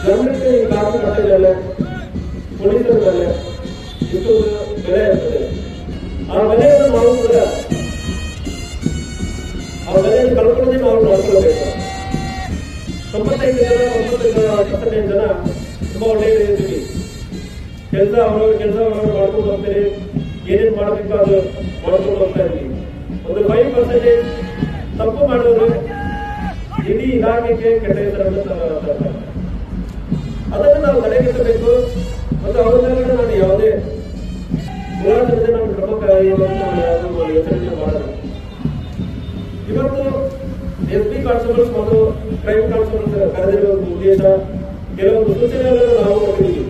ಗಮನಕ್ಕೆ ಈ ಕಾನೂನು ಮಟ್ಟದಲ್ಲಿ ಪೊಲೀಸರ ಮೇಲೆ ಇಷ್ಟು ಬೆಲೆ ಇರ್ತದೆ. ಆ ಬೆಲೆಯನ್ನು ನಾವು ಕೂಡ ಆ ಬೆಲೆಯನ್ನು ಕಳ್ಕೊಂಡೇ ನಾವು ನೋಡ್ಕೊಳ್ಬೇಕು. 95 ಜನ 95 ಜನ ತುಂಬಾ ಒಳ್ಳೆಯದಿದ್ದೀವಿ. ಕೆಲಸ ಮಾಡ್ಕೊಂಡು ಹೋಗ್ತೀರಿ, ಏನೇನು ಮಾಡಬೇಕು ಅದು ಮಾಡ್ಕೊಂಡು ಹೋಗ್ತಾ ಇದ್ದೀವಿ. ಒಂದು 5% ತಪ್ಪು ಮಾಡೋದು ಇಡೀ ಇಲಾಖೆಗೆ ಕೆಟ್ಟ ಹೆಸರನ್ನು ತರ್ತಾರೆ. ಅದನ್ನು ನಾವು ತಡೆಗಟ್ಟಬೇಕು. ಮತ್ತು ಅವರ ಮೇಲೆ ನಾನು ಯಾವುದೇ ಪುರಾತನತೆ ನಾವು ಕ್ರಮ ಯೋಚನೆ ಮಾಡೋದು. ಇವತ್ತು SP ಕಾನ್ಸ್ಟೇಬಲ್ಸ್ ಮತ್ತು ಕ್ರೈಮ್ ಕಾನ್ಸ್ಟೇಬಲ್ಸ್ ಕರೆದಿರುವ ಉದ್ದೇಶ ಕೆಲವೊಂದು ಸೂಚನೆಗಳನ್ನು ನಾವು ಕೊಟ್ಟಿದ್ದೀವಿ.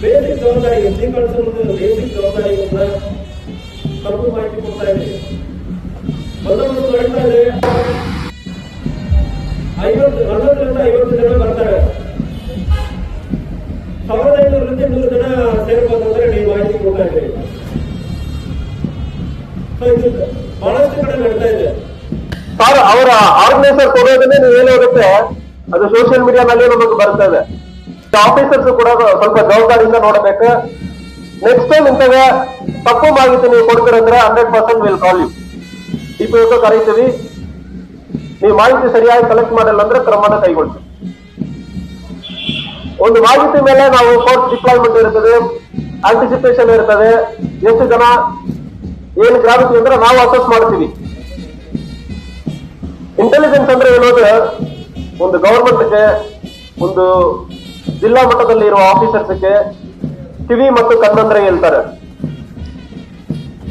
ಬೇಸಿಕ್ ಜವಾಬ್ದಾರಿ SP ಕಾನ್ಸ್ಟೇಬಲ್ಸ್ ಬೇಸಿಕ್ ಜವಾಬ್ದಾರಿಯಿಂದ ತಪ್ಪು ಮಾಹಿತಿ ಕೊಡ್ತಾ ಇದ್ದೀವಿ. ಬಂದೋಬಸ್ತ್ ಮಾಡ್ತಾ ಇದೆ. 40ರಿಂದ 50 ಜನ ಬರ್ತಾರೆ. 1500ರಿಂದ 200 ಜನ ಸೇರ್ಬೇಕಂದ್ರೆ ನೀವು ಮಾಹಿತಿ ಕೊಡ್ತಾ ಇದ್ದೀರಿ. ಬಹಳಷ್ಟು ಕಡೆ ನಡೀತಾ ಇದೆ ಸರ್. ಅವರ ಆರ್ಗನೈಸರ್ ಕೊಡೋದನ್ನೇ ನೀವು ಏನಾಗುತ್ತೆ ಅದು ಸೋಷಿಯಲ್ ಮೀಡಿಯಾನಲ್ಲಿ ನಮಗೆ ಬರ್ತದೆ. ಆಫೀಸರ್ಸ್ ಕೂಡ ಸ್ವಲ್ಪ ಜವಾಬ್ದಾರಿಯಿಂದ ನೋಡಬೇಕು. ನೆಕ್ಸ್ಟ್ ಟೈಮ್ ಇಂತಹ ತಪ್ಪು ಮಾಹಿತಿ ನೀವು ಕೊಡ್ತೀರಂದ್ರೆ 100% ವಿಲ್ ಕಾಲ್ ಯು. DPO ಕರೀತೀವಿ. ನೀವು ಮಾಹಿತಿ ಸರಿಯಾಗಿ ಕಲೆಕ್ಟ್ ಮಾಡಿಲ್ಲ ಅಂದ್ರೆ ಕ್ರಮದ ಕೈಗೊಳ್ತೀವಿ. ಒಂದು ಮಾಹಿತಿ ಮೇಲೆ ನಾವು ಫೋರ್ಸ್ ಡಿಪ್ಲಾಯ್ಮೆಂಟ್ ಇರ್ತದೆ, ಆಂಟಿಸಿಪೇಷನ್ ಇರ್ತದೆ, ಎಷ್ಟು ಜನ ಏನು ಗ್ರಾವಿಟಿ ಅಂದ್ರೆ ನಾವು ಅಸೆಸ್ ಮಾಡ್ತೀವಿ. ಇಂಟೆಲಿಜೆನ್ಸ್ ಅಂದ್ರೆ ಹೇಳೋದು ಒಂದು ಗವರ್ಮೆಂಟ್ಗೆ, ಒಂದು ಜಿಲ್ಲಾ ಮಟ್ಟದಲ್ಲಿ ಇರುವ ಆಫೀಸರ್ಸ್ಗೆ ಕಿವಿ ಮತ್ತು ಕಣ್ಣಂದ್ರೆ ಹೇಳ್ತಾರೆ.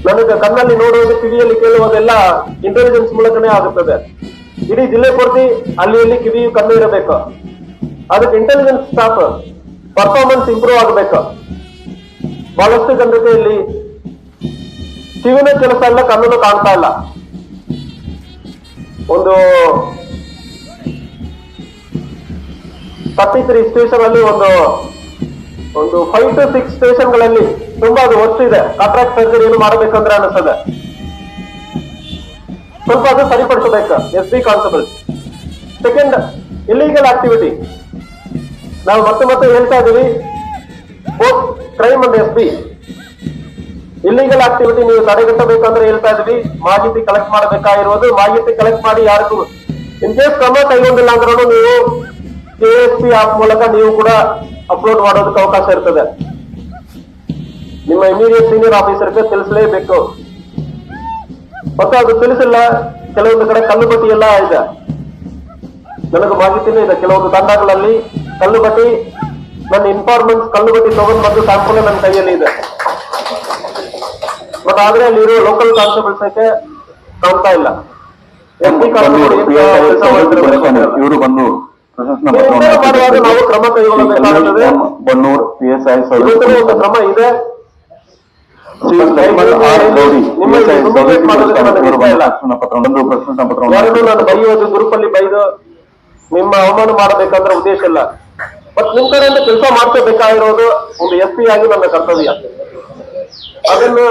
ನನಗೆ ಕಣ್ಣಲ್ಲಿ ನೋಡುವುದು, ಕಿವಿಯಲ್ಲಿ ಕೇಳುವುದೆಲ್ಲ ಇಂಟೆಲಿಜೆನ್ಸ್ ಮೂಲಕನೇ ಆಗುತ್ತದೆ. ಇಡೀ ಜಿಲ್ಲೆ ಪೂರ್ತಿ ಅಲ್ಲಿ ಕಿವಿ ಕಣ್ಣು ಇರಬೇಕು. ಅದಕ್ಕೆ ಇಂಟೆಲಿಜೆನ್ಸ್ ಸ್ಟಾಫ್ ಪರ್ಫಾರ್ಮೆನ್ಸ್ ಇಂಪ್ರೂವ್ ಆಗಬೇಕು. ಬಹಳಷ್ಟು ಜನರಿಗೆ ಇಲ್ಲಿ ಕಿವಿನ ಕೆಲಸ ಇಲ್ಲ, ಕಣ್ಣನ್ನು ಕಾಣ್ತಾ ಇಲ್ಲ. ಒಂದು 33 ಸ್ಟೇಷನ್ ಅಲ್ಲಿ ಒಂದು 5 to 6 ಸ್ಟೇಷನ್ಗಳಲ್ಲಿ ತುಂಬಾ ಅದು ವರ್ಸ್ಟ್ ಇದೆ. ಕಾಂಟ್ರಾಕ್ಟ್ ಸರ್ಜರಿ ಏನು ಮಾಡಬೇಕಂದ್ರೆ ಅನಿಸ್ತದೆ. ಸ್ವಲ್ಪ ಅದು ಸರಿಪಡಿಸಬೇಕು. SP constable. Second, illegal activity. ನಾವು ಮತ್ತೆ ಹೇಳ್ತಾ ಇದೀವಿ, both crime and SP illegal activity ನೀವು ತಡೆಗಟ್ಟಬೇಕಂದ್ರೆ ಹೇಳ್ತಾ ಇದೀವಿ. ಮಾಹಿತಿ ಕಲೆಕ್ಟ್ ಮಾಡಬೇಕಾಗಿರೋದು, ಮಾಹಿತಿ ಕಲೆಕ್ಟ್ ಮಾಡಿ ಯಾರಿಗೂ ಇನ್ ಕೇಸ್ ಕ್ರಮ ಕೈಗೊಂಡಿಲ್ಲ ಅಂದ್ರೂ ನೀವು KSP ಆಪ್ ಮೂಲಕ ನೀವು ಕೂಡ ಅಪ್ಲೋಡ್ ಮಾಡೋದಕ್ಕೆ ಅವಕಾಶ ಇರ್ತದೆ. ನಿಮ್ಮ ಇಮಿಡಿಯೇಟ್ ಸೀನಿಯರ್ ಆಫೀಸರ್ಗೆ ತಿಳಿಸಲೇಬೇಕು. ಮತ್ತೆ ಅದು ತಿಳಿಸಿಲ್ಲ, ಕೆಲವೊಂದು ಕಡೆ ಕಲ್ಲುಬಟ್ಟಿ ಎಲ್ಲ ಇದೆ. ನನಗೆ ಮಾಹಿತಿನೇ ಇದೆ, ಕೆಲವೊಂದು ತಂಡಗಳಲ್ಲಿ ಕಲ್ಲುಬಟ್ಟಿ, ನನ್ನ ಇನ್ಫಾರ್ಮೆನ್ಸ್ ಕಲ್ಲುಬಟ್ಟಿ ತಗೊಂಡು ಬಂದು ಸ್ಯಾಂಪಲ್ ನನ್ನ ಕೈಯಲ್ಲಿ ಇದೆ. ಬಟ್ ಆದ್ರೆ ಅಲ್ಲಿರೋ ಲೋಕಲ್ ಕಾನ್ಸ್ಟೇಬಲ್ಸ್ ಕಾಣ್ತಾ ಇಲ್ಲ. ಇವರು ಬಂದು ನಾವು ಕ್ರಮ ಕೈಗೊಳ್ಳಬೇಕಾಗುತ್ತದೆ. ಒಂದು ಕ್ರಮ ಇದೆ. ನಾನು ಬೈಯೋದು, ಗ್ರೂಪ್ ಅಲ್ಲಿ ಬೈದು ನಿಮ್ಮ ಅವಮಾನ ಮಾಡಬೇಕಂದ್ರೆ ಉದ್ದೇಶ ಇಲ್ಲ. ಬಟ್ ನಿಮ್ ಕಡೆಯಿಂದ ಕೆಲಸ ಮಾಡ್ಕೋಬೇಕಾಗಿರೋದು ಒಂದು SP ಆಗಿ ನನ್ನ ಕರ್ತವ್ಯ. ಅದನ್ನು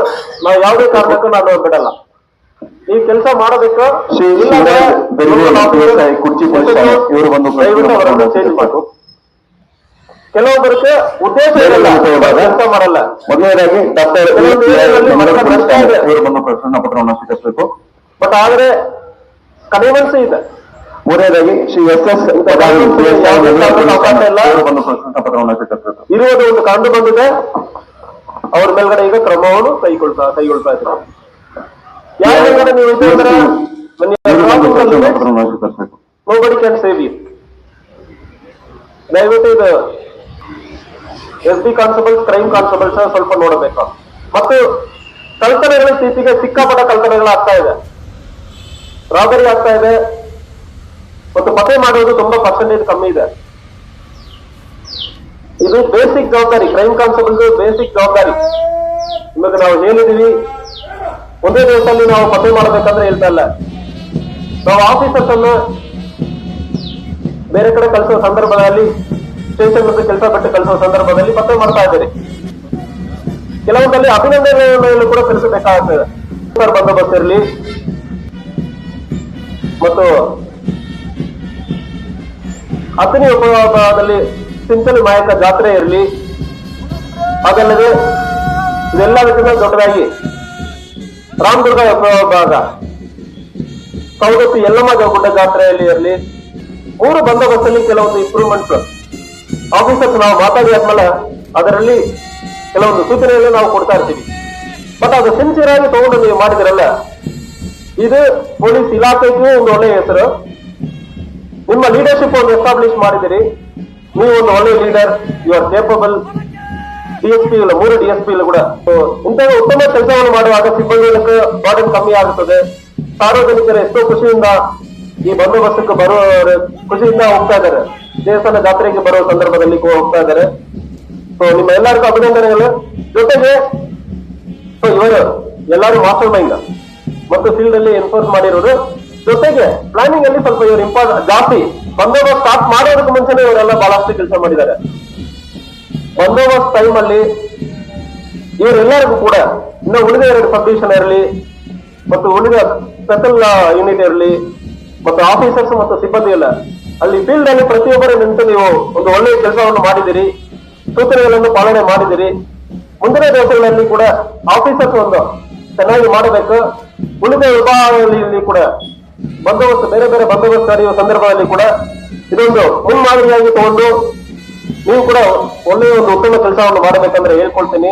ನಾವು ಯಾವುದೇ ಕಾರಣಕ್ಕೂ ನಾನು ಬಿಡಲ್ಲ. ಈ ಕೆಲಸ ಮಾಡಬೇಕು. ಚೇಂಜ್ ಮಾಡು. ಕೆಲವೊಬ್ಬರಿಗೆ ಉದ್ದೇಶ ಇರಲ್ಲ, ಕೆಲಸ ಮಾಡಲ್ಲ. ಮೊದಲನೇದಾಗಿ ಸ್ವೀಕರಿಸಬೇಕು. ಬಟ್ ಆದ್ರೆ ಕನೆವೆನ್ಸ್ ಇದೆ. ಮೂರನೇದಾಗಿ ಶ್ರೀ SS ಇರುವುದು ಒಂದು ಕಂಡು ಬಂದಿದೆ. ಅವ್ರ ಮೇಲ್ಗಡೆ ಈಗ ಕ್ರಮವನ್ನು ಕೈಗೊಳ್ತಾ ಇದ್ದಾರೆ. ಯಾರ ಮೇಲ್ಗಡೆ ನೀವು ನೋಬಡಿ ಕ್ಯಾನ್ ಸೇವ್ ಯು. ದಯವಿಟ್ಟು ಇದು SP ಕಾನ್ಸ್ಟೇಬಲ್ಸ್, ಕ್ರೈಮ್ ಕಾನ್ಸ್ಟೇಬಲ್ಸ್ ಸ್ವಲ್ಪ ನೋಡಬೇಕು. ಮತ್ತು ಕಳ್ತನೆಗಳು ಇತ್ತೀಚೆಗೆ ಸಿಕ್ಕಾಪಟ್ಟ ಕಳ್ತನೆಗಳು ಆಗ್ತಾ ಇದೆ, ರಾಬರಿ ಆಗ್ತಾ ಇದೆ. ಮತ್ತು ಪತ್ತೆ ಮಾಡೋದು ತುಂಬಾ ಪರ್ಸೆಂಟೇಜ್ ಕಮ್ಮಿ ಇದೆ. ಇದು ಬೇಸಿಕ್ ಜವಾಬ್ದಾರಿ, ಕ್ರೈಮ್ ಕಾನ್ಸ್ಟೇಬಲ್ಸ್ ಬೇಸಿಕ್ ಜವಾಬ್ದಾರಿ. ನಿಮಗೆ ನಾವು ಹೇಳಿದೀವಿ, ಒಂದೇ ದಿವಸದಲ್ಲಿ ನಾವು ಪತ್ತೆ ಮಾಡಬೇಕಂದ್ರೆ ಹೇಳ್ತಾ ಇಲ್ಲ. ನಾವು ಆಫೀಸರ್ಸ್ ಅನ್ನ ಬೇರೆ ಕಡೆ ಕಳಿಸುವ ಸಂದರ್ಭದಲ್ಲಿ, ಸ್ಟೇಷನ್ ಮತ್ತು ಕೆಲಸ ಬಿಟ್ಟು ಕಳಿಸುವ ಸಂದರ್ಭದಲ್ಲಿ ಪತ್ತೆ ಮಾಡ್ತಾ ಇದ್ದೀರಿ. ಕೆಲವೊಂದಲ್ಲಿ ಅಭಿನಂದನೆಯನ್ನು ಕೂಡ ಕಳಿಸಬೇಕಾಗುತ್ತದೆ. ಬಂದೋಬಸ್ತ್ ಇರಲಿ ಮತ್ತು ಹತ್ತನೇ ಉಪವಿಭಾಗದಲ್ಲಿ ಚಿಂಚಲಿ ಮಾಯಕ ಜಾತ್ರೆ ಇರಲಿ, ಅದಲ್ಲದೆ ಇದೆಲ್ಲದಕ್ಕಿಂತ ದೊಡ್ಡದಾಗಿ ರಾಮದುರ್ಗ ಉಪವಿಭಾಗ ಸೌದತ್ತಿ ಯಲ್ಲಮ್ಮ ದೇವಗುಡ್ಡ ಜಾತ್ರೆಯಲ್ಲಿ ಇರಲಿ, 3 ಬಂದೋಬಸ್ತಲ್ಲಿ ಕೆಲವೊಂದು ಇಂಪ್ರೂವ್ಮೆಂಟ್ಸ್ ಆಫೀಸರ್ಸ್ ನಾವು ಮಾತಾಡಿ ಆದ್ಮೇಲೆ ಅದರಲ್ಲಿ ಕೆಲವೊಂದು ಸೂಚನೆಯನ್ನು ನಾವು ಕೊಡ್ತಾ ಇರ್ತೀವಿ. ಬಟ್ ಅದು ಸಿನ್ಸಿಯರ್ ಆಗಿ ತಗೊಂಡು ನೀವು ಮಾಡಿದಿರಲ್ಲ, ಇದು ಪೊಲೀಸ್ ಇಲಾಖೆಗೂ ಒಂದು ಒಳ್ಳೆಯ ಹೆಸರು. ನಿಮ್ಮ ಲೀಡರ್ಶಿಪ್ ಒಂದು ಎಸ್ಟಾಬ್ಲಿಷ್ ಮಾಡಿದಿರಿ, ನೀವು ಒಂದು ಒಳ್ಳೆಯ leader, you are capable. DSP 3 DSP ಕೂಡ ಇಂಥ ಉತ್ತಮ ಕೆಲಸವನ್ನು ಮಾಡುವಾಗ ಸಿಬ್ಬಂದಿಗಳಿಗೆ ಬಾರ್ಡನ್ ಕಮ್ಮಿ ಆಗುತ್ತದೆ. ಸಾರ್ವಜನಿಕರು ಎಷ್ಟೋ ಖುಷಿಯಿಂದ ಈ ಬಂದೋಬಸ್ತಕ್ಕೆ ಬರುವವರು ಖುಷಿಯಿಂದ ಹೋಗ್ತಾ ಇದ್ದಾರೆ, ದೇವಸ್ಥಾನ ಜಾತ್ರೆಗೆ ಬರುವ ಸಂದರ್ಭದಲ್ಲಿ ಹೋಗ್ತಾ ಇದ್ದಾರೆ. ಸೊ ನಿಮ್ಮ ಎಲ್ಲರಿಗೂ ಅಭಿನಂದನೆಗಳು. ಜೊತೆಗೆ ಇವರು ಎಲ್ಲರೂ ಮಾಸ್ಟರ್ ಮೈಂಡ್ ಮತ್ತು ಫೀಲ್ಡ್ ಅಲ್ಲಿ ಎನ್ಫೋರ್ಸ್ ಮಾಡಿರೋರು, ಜೊತೆಗೆ ಪ್ಲಾನಿಂಗ್ ಅಲ್ಲಿ ಸ್ವಲ್ಪ ಇವರು ಜಾಸ್ತಿ ಬಂದೋಬಸ್ತ್ ಸ್ಟಾರ್ಟ್ ಮಾಡೋದಕ್ಕೆ ಮುಂಚೆನೆ ಇವರೆಲ್ಲ ಬಹಳಷ್ಟು ಕೆಲಸ ಮಾಡಿದ್ದಾರೆ. ಬಂದೋಬಸ್ತ್ ಟೈಮ್ ಅಲ್ಲಿ ಇವರೆಲ್ಲರಿಗೂ ಕೂಡ ಇನ್ನು ಉಳಿದ 2 ಸಬ್ ಡಿವಿಷನ್ ಇರಲಿ ಮತ್ತು ಉಳಿದ ಸ್ಪೆಷಲ್ ಯೂನಿಟ್ ಇರಲಿ ಮತ್ತು ಆಫೀಸರ್ಸ್ ಮತ್ತು ಸಿಬ್ಬಂದಿ ಎಲ್ಲ ಅಲ್ಲಿ ಫೀಲ್ಡ್ ಅಲ್ಲಿ ಪ್ರತಿಯೊಬ್ಬರು ನಿಂತು ನೀವು ಒಂದು ಒಳ್ಳೆಯ ಕೆಲಸವನ್ನು ಮಾಡಿದಿರಿ, ಸೂಚನೆಗಳನ್ನು ಪಾಲನೆ ಮಾಡಿದಿರಿ. ಮುಂದಿನ ದಿವಸಗಳಲ್ಲಿ ಕೂಡ ಆಫೀಸರ್ಸ್ ಒಂದು ಚೆನ್ನಾಗಿ ಮಾಡಬೇಕು. ಉಳಿದ ವಿಭಾಗಗಳಲ್ಲಿ ಕೂಡ ಬಂದೋಬಸ್ತ್ ಬೇರೆ ಬೇರೆ ಬಂದೋಬಸ್ತ್ ನಡೆಯುವ ಸಂದರ್ಭದಲ್ಲಿ ಕೂಡ ಇದೊಂದು ಮುನ್ಮಾದರಿಯಾಗಿ ತಗೊಂಡು ನೀವು ಕೂಡ ಒಳ್ಳೆಯ ಒಂದು ಉತ್ತಮ ಕೆಲಸವನ್ನು ಮಾಡಬೇಕಂದ್ರೆ ಹೇಳ್ಕೊಳ್ತೀನಿ.